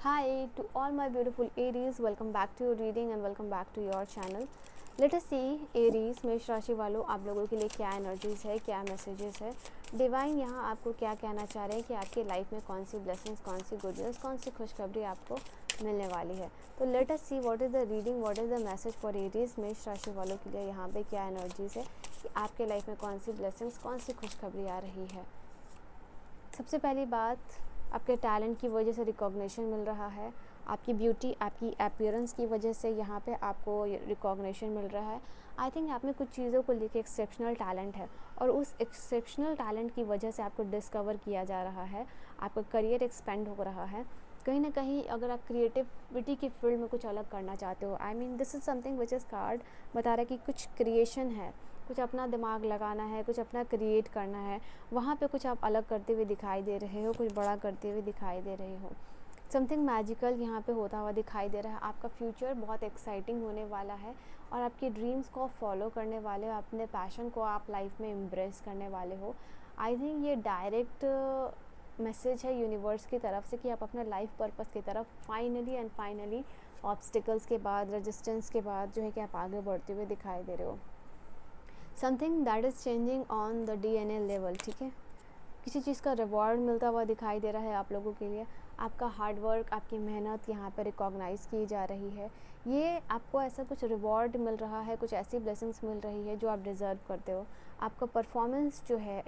Hi to all my beautiful Aries, welcome back to your reading and welcome back to your channel. Let us see Aries मेष राशि वालों आप लोगों के लिए क्या एनर्जीज है, क्या मैसेजेस है, डिवाइन यहाँ आपको क्या कहना चाह रहे हैं कि आपकी लाइफ में कौन सी ब्लेसिंग्स, कौन सी गुड न्यूज़, कौन सी खुशखबरी आपको मिलने वाली है। तो let us see what is the reading, what is the message for Aries मेष राशि वालों के लिए यहाँ पे क्या एनर्जीज है कि आपके लाइफ में कौन सी ब्लेसिंग्स, कौन सी खुशखबरी आ रही है। सबसे पहली बात, आपके टैलेंट की वजह से रिकॉग्निशन मिल रहा है, आपकी ब्यूटी, आपकी अपीयरेंस की वजह से यहाँ पे आपको रिकॉग्निशन मिल रहा है। आई थिंक आप में कुछ चीज़ों को लेके एक्सेप्शनल टैलेंट है और उस एक्सेप्शनल टैलेंट की वजह से आपको डिस्कवर किया जा रहा है, आपका करियर एक्सपेंड हो रहा है। कहीं ना कहीं अगर आप क्रिएटिविटी की फील्ड में कुछ अलग करना चाहते हो, I mean this is something which is card बता रहा है कि कुछ क्रिएशन है, कुछ अपना दिमाग लगाना है, कुछ अपना क्रिएट करना है, वहाँ पे कुछ आप अलग करते हुए दिखाई दे रहे हो, कुछ बड़ा करते हुए दिखाई दे रहे हो। समथिंग मैजिकल यहाँ पे होता हुआ दिखाई दे रहा है। आपका फ्यूचर बहुत एक्साइटिंग होने वाला है और आपकी ड्रीम्स को फॉलो करने वाले हो, अपने पैशन को आप लाइफ में एम्ब्रेस करने वाले हो। आई थिंक ये डायरेक्ट मैसेज है यूनिवर्स की तरफ से कि आप अपने लाइफ पर्पस की तरफ फाइनली ऑब्स्टिकल्स के बाद, रेजिस्टेंस के बाद जो है कि आप आगे बढ़ते हुए दिखाई दे रहे हो। Something that is changing on the DNA level, ठीक है। किसी चीज़ का रिवॉर्ड मिलता हुआ दिखाई दे रहा है आप लोगों के लिए। आपका हार्ड वर्क, आपकी मेहनत यहाँ पर रिकॉग्नाइज़ की जा रही है। ये आपको ऐसा कुछ रिवॉर्ड मिल रहा है, कुछ ऐसी ब्लेसिंग्स मिल रही है जो आप डिज़र्व करते हो। आपका परफॉर्मेंस जो है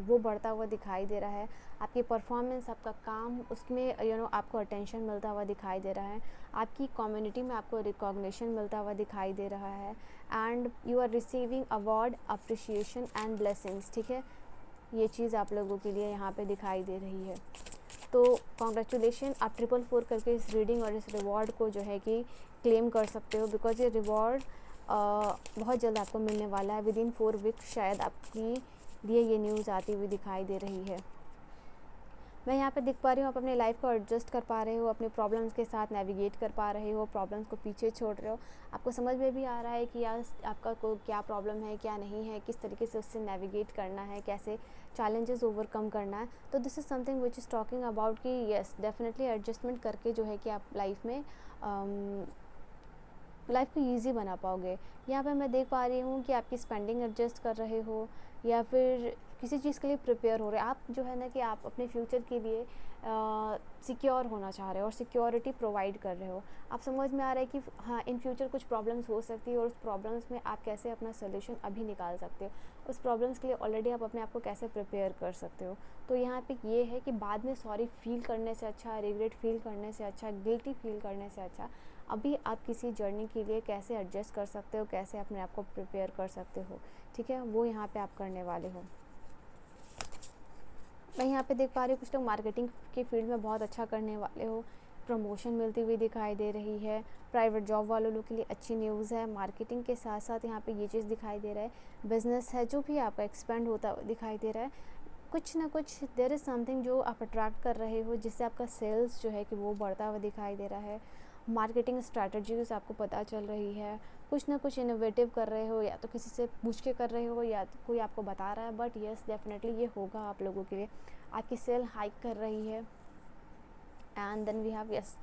वो बढ़ता हुआ दिखाई दे रहा है। आपकी परफॉर्मेंस, आपका काम, उसमें आपको अटेंशन मिलता हुआ दिखाई दे रहा है। आपकी कम्युनिटी में आपको रिकॉग्निशन मिलता हुआ दिखाई दे रहा है and you are receiving award, appreciation and blessings, ठीक है। ये चीज़ आप लोगों के लिए यहाँ पे दिखाई दे रही है। तो कॉन्ग्रेचुलेशन, आप 444 करके इस रीडिंग और इस रिवॉर्ड को जो है कि क्लेम कर सकते हो, बिकॉज ये रिवॉर्ड बहुत जल्द आपको मिलने वाला है। विद इन 4 वीक्स शायद आपकी लिए ये न्यूज़ आती हुई दिखाई दे रही है। मैं यहाँ पे देख पा रही हूँ आप अपने लाइफ को एडजस्ट कर पा रहे हो, अपने प्रॉब्लम्स के साथ नेविगेट कर पा रहे हो, प्रॉब्लम्स को पीछे छोड़ रहे हो। आपको समझ में भी आ रहा है कि यार आपका को क्या प्रॉब्लम है, क्या नहीं है, किस तरीके से उससे नेविगेट करना है, कैसे चैलेंजेस ओवरकम करना है। तो this is something which is talking about कि येस डेफिनेटली एडजस्टमेंट करके जो है कि आप लाइफ में लाइफ को ईजी बना पाओगे। यहाँ पे मैं देख पा रही हूँ कि आपकी स्पेंडिंग एडजस्ट कर रहे हो या फिर किसी चीज़ के लिए प्रिपेयर हो रहे हैं। आप जो है ना कि आप अपने फ्यूचर के लिए सिक्योर होना चाह रहे हो और सिक्योरिटी प्रोवाइड कर रहे हो। आप समझ में आ रहा है कि हाँ, इन फ्यूचर कुछ प्रॉब्लम्स हो सकती है और उस प्रॉब्लम्स में आप कैसे अपना सोल्यूशन अभी निकाल सकते हो, उस प्रॉब्लम्स के लिए ऑलरेडी आप अपने आप को कैसे प्रिपेयर कर सकते हो। तो यहाँ पे ये है कि बाद में सॉरी फील करने से अच्छा, रिग्रेट फील करने से अच्छा, गिल्टी फील करने से अच्छा अभी आप किसी जर्नी के लिए कैसे एडजस्ट कर सकते हो, कैसे अपने आप को प्रिपेयर कर सकते हो, ठीक है, वो यहाँ पे आप करने वाले हो। मैं यहाँ पे देख पा रही हूँ कुछ लोग मार्केटिंग के फील्ड में बहुत अच्छा करने वाले हो, प्रमोशन मिलती हुई दिखाई दे रही है। प्राइवेट जॉब वालों लोग के लिए अच्छी न्यूज़ है। मार्केटिंग के साथ साथ यहाँ पे ये चीज़ दिखाई दे रहा है, बिजनेस है जो भी आपका एक्सपेंड होता दिखाई दे रहा है। कुछ ना कुछ देयर इज़ समथिंग जो आप अट्रैक्ट कर रहे हो जिससे आपका सेल्स जो है कि वो बढ़ता हुआ दिखाई दे रहा है। मार्केटिंग स्ट्रैटेजीज आपको पता चल रही है, कुछ ना कुछ इनोवेटिव कर रहे हो, या तो किसी से पूछ के कर रहे हो या तो कोई आपको बता रहा है, बट येस डेफिनेटली ये होगा आप लोगों के लिए। आपकी सेल हाइक कर रही है and then we have yes,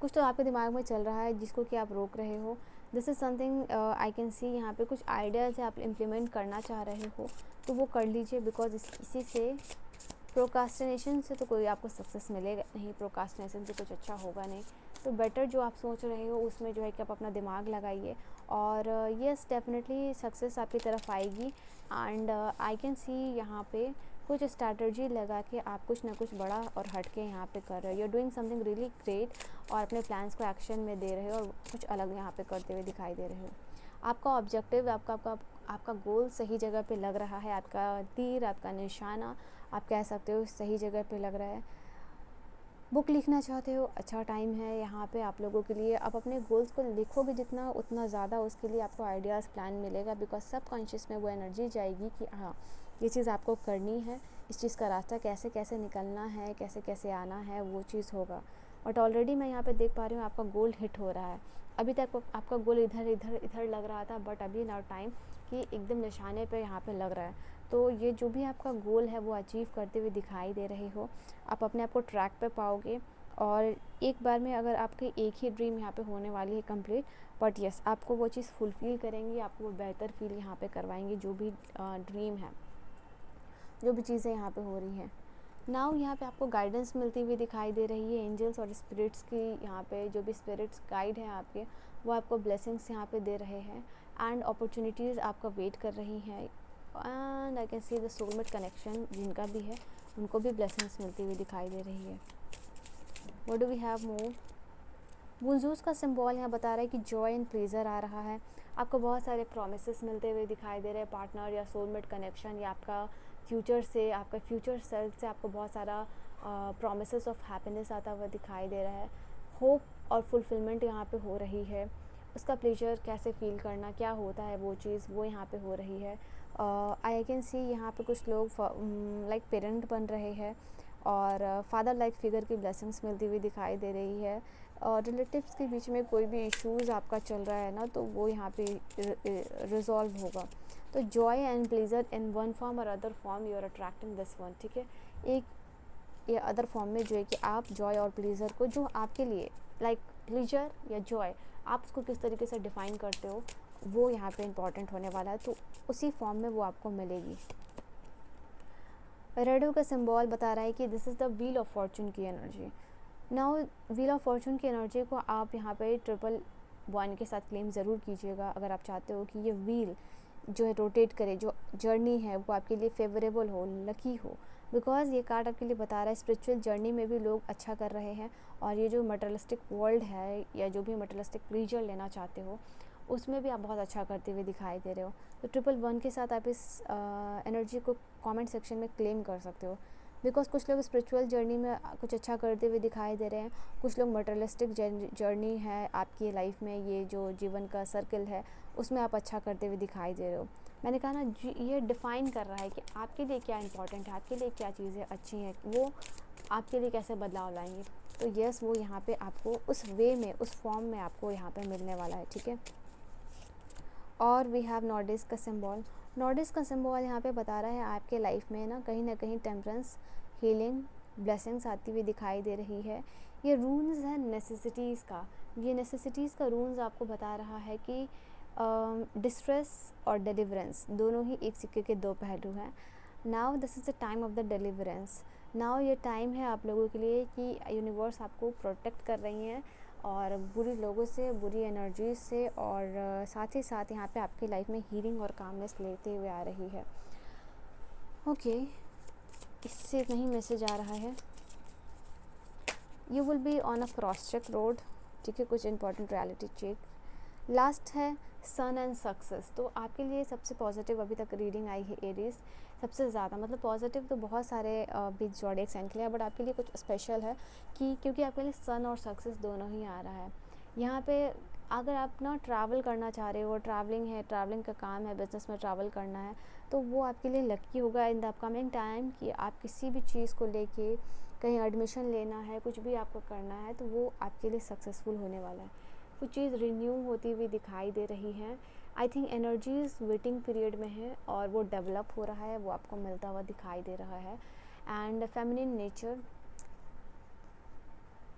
कुछ तो आपके दिमाग में चल रहा है जिसको कि आप रोक रहे हो। This is something I can see, यहाँ पे कुछ आइडियाज़ आप इम्प्लीमेंट करना चाह रहे हो तो वो कर लीजिए, बिकॉज इसी से प्रोकास्टिनेशन से तो कोई आपको सक्सेस मिलेगा नहीं, प्रोकास्टिनेशन से कुछ अच्छा होगा नहीं। तो बेटर जो आप सोच रहे हो उसमें जो है कि आप अपना दिमाग लगाइए और येस डेफिनेटली सक्सेस आपकी तरफ आएगी। एंड आई कैन सी यहाँ पे कुछ स्ट्रैटेजी लगा के आप कुछ ना कुछ बड़ा और हट के यहाँ पे कर रहे हो। You are doing something really great और अपने प्लान्स को एक्शन में दे रहे हो और कुछ अलग यहाँ पे करते हुए दिखाई दे रहे हो। आपका ऑब्जेक्टिव, आपका गोल सही जगह पे लग रहा है, आपका तीर, आपका निशाना आप कह सकते हो सही जगह पे लग रहा है। बुक लिखना चाहते हो, अच्छा टाइम है यहाँ पे आप लोगों के लिए। आप अपने गोल्स को लिखोगे जितना उतना ज़्यादा उसके लिए आपको आइडियाज़ प्लान मिलेगा, बिकॉज सबकॉन्शियस में वो एनर्जी जाएगी कि हाँ ये चीज़ आपको करनी है, इस चीज़ का रास्ता कैसे कैसे निकलना है, कैसे कैसे आना है, वो चीज़ होगा। बट ऑलरेडी मैं यहाँ पे देख पा रही हूँ आपका गोल हिट हो रहा है। अभी तक आपका गोल इधर इधर इधर लग रहा था, बट अभी नाउ टाइम कि एकदम निशाने पे यहाँ पे लग रहा है। तो ये जो भी आपका गोल है वो अचीव करते हुए दिखाई दे रहे हो। आप अपने आप को ट्रैक पे पाओगे और एक बार में अगर आपकी एक ही ड्रीम यहाँ पे होने वाली है कंप्लीट, बट यस आपको वो चीज़ फुलफ़िल करेंगी, आपको वो बेहतर फील यहाँ पे करवाएंगी, जो भी ड्रीम है, जो भी चीज़ें यहाँ पे हो रही हैं। नाउ यहाँ पे आपको गाइडेंस मिलती हुई दिखाई दे रही है एंजल्स और स्पिरिट्स की। यहाँ पे जो भी स्पिरिट्स गाइड हैं आपके, वो आपको ब्लेसिंग्स यहाँ पे दे रहे हैं एंड अपॉर्चुनिटीज़ आपका वेट कर रही हैं। And I can see the soulmate connection जिनका भी है, उनको भी ब्लेसिंग्स मिलती हुई दिखाई दे रही है। What do we have more? बुंजूस का सिंबल यहाँ बता रहा है कि जॉय एंड प्लेजर आ रहा है। आपको बहुत सारे प्रोमिसेस मिलते हुए दिखाई दे रहे हैं, पार्टनर या सोलमेट कनेक्शन या आपका फ्यूचर से, आपका फ्यूचर सेल्फ से आपको बहुत सारा प्रोमिसेस ऑफ हैप्पीनेस आता हुआ दिखाई दे रहा है। होप और फुलफिलमेंट यहाँ पे हो रही है। उसका प्लेजर कैसे फील करना, क्या होता है वो चीज़, वो यहाँ पे हो रही है। आई कैन सी यहाँ पे कुछ लोग लाइक पेरेंट बन रहे हैं और फादर लाइक फिगर की ब्लेसिंग्स मिलती हुई दिखाई दे रही है। और रिलेटिव्स के बीच में कोई भी इश्यूज़ आपका चल रहा है ना, तो वो यहाँ पे रिजॉल्व होगा। तो joy and pleasure in one form और other form you are attracting this one, ठीक है। एक या अदर फॉर्म में जो है कि आप जॉय और प्लेजर को, जो आपके लिए लाइक प्लेजर या जॉय, आप उसको किस तरीके से डिफ़ाइन करते हो, वो यहाँ पे इम्पॉर्टेंट होने वाला है। तो उसी फॉर्म में वो आपको मिलेगी। रेडो का सिंबल बता रहा है कि this is the wheel of fortune की energy. Now wheel of fortune की एनर्जी को आप यहाँ पे 111 के साथ क्लेम ज़रूर कीजिएगा अगर आप चाहते हो कि ये व्हील जो है रोटेट करे, जो जर्नी है वो आपके लिए फेवरेबल हो, लकी हो। बिकॉज ये कार्ड आपके लिए बता रहा है स्पिरिचुअल जर्नी में भी लोग अच्छा कर रहे हैं, और ये जो मटेरियलिस्टिक वर्ल्ड है या जो भी मटेरियलिस्टिक प्लेजर लेना चाहते हो, उसमें भी आप बहुत अच्छा करते हुए दिखाई दे रहे हो। तो 111 के साथ आप इस एनर्जी को कमेंट सेक्शन में क्लेम कर सकते हो। बिकॉज कुछ लोग स्पिरिचुअल जर्नी में कुछ अच्छा करते हुए दिखाई दे रहे हैं, कुछ लोग मटेरियलिस्टिक जर्नी है आपकी लाइफ में, ये जो जीवन का सर्कल है उसमें आप अच्छा करते हुए दिखाई दे रहे हो। मैंने कहा ना, ये डिफ़ाइन कर रहा है कि आपके लिए क्या इंपॉर्टेंट है, आपके लिए क्या चीज़ें अच्छी हैं, वो आपके लिए कैसे बदलाव लाएंगे। तो यस, वो यहाँ पे आपको उस वे में, उस फॉर्म में आपको यहाँ पे मिलने वाला है, ठीक है। और वी हैव नॉर्डिस का सिंबल। नॉर्डिस का सिंबल यहाँ पे बता रहा है आपके लाइफ में ना कहीं टेम्परेंस, हीलिंग, ब्लेसिंग्स आती हुई दिखाई दे रही है। ये रून्स है नेसेसिटीज़ का। ये नेसेसिटीज़ का रून्स आपको बता रहा है कि डिस्ट्रेस और डिलीवरेंस दोनों ही एक सिक्के के दो पहलू हैं। Now this is the time of the deliverance. Now ये टाइम है आप लोगों के लिए कि यूनिवर्स आपको प्रोटेक्ट कर रही हैं और बुरी लोगों से, बुरी एनर्जीज से, और साथ ही साथ यहाँ पे आपकी लाइफ में हीलिंग और कामनेस लेते हुए आ रही है। ओके, इससे इतना ही मैसेज आ रहा है। You will be on a cross check road, ठीक है, कुछ इंपॉर्टेंट रियलिटी चेक। लास्ट है सन एंड सक्सेस। तो आपके लिए सबसे पॉजिटिव अभी तक रीडिंग आई है एरीज, सबसे ज़्यादा, मतलब पॉजिटिव तो बहुत सारे बिग ज़ोडिएक साइन के लिए, बट आपके लिए कुछ स्पेशल है कि क्योंकि आपके लिए सन और सक्सेस दोनों ही आ रहा है। यहाँ पे अगर आप ना ट्रैवल करना चाह रहे हो, ट्रैवलिंग है, ट्रैवलिंग का काम है, बिज़नेस में ट्रैवल करना है, तो वो आपके लिए लकी होगा इन द अपकमिंग टाइम कि आप किसी भी चीज़ को लेके, कहीं एडमिशन लेना है, कुछ भी आपको करना है, तो वो आपके लिए सक्सेसफुल होने वाला है। कुछ चीज़ रिन्यू होती हुई दिखाई दे रही है। I think energies waiting period में है और वो डेवलप हो रहा है, वो आपको मिलता हुआ दिखाई दे रहा है। एंड फेमिनिन नेचर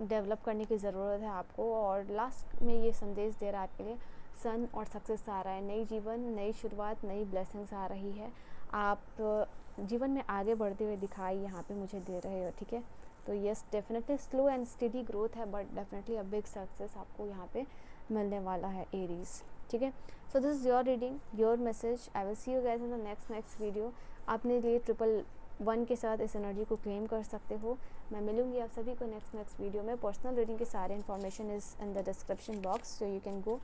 डेवलप करने की ज़रूरत है आपको। और लास्ट में ये संदेश दे रहा है आपके लिए, सन और सक्सेस आ रहा है, नई जीवन, नई शुरुआत, नई ब्लेसिंग्स आ रही है। आप जीवन में आगे बढ़ते हुए दिखाई यहाँ पे मुझे दे रहे हो, ठीक है। तो yes, definitely slow and steady growth है, but definitely a big success आपको यहाँ पे मिलने वाला है एरीज, ठीक है। So this is your reading, your message. I will see you guys in the next video. आपने लिए 111 के साथ इस एनर्जी को क्लेम कर सकते हो। मैं मिलूंगी आप सभी को नेक्स्ट वीडियो में। पर्सनल रीडिंग के सारे information is in the description box, so you can go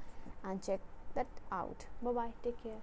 and check that out. Bye bye, take care.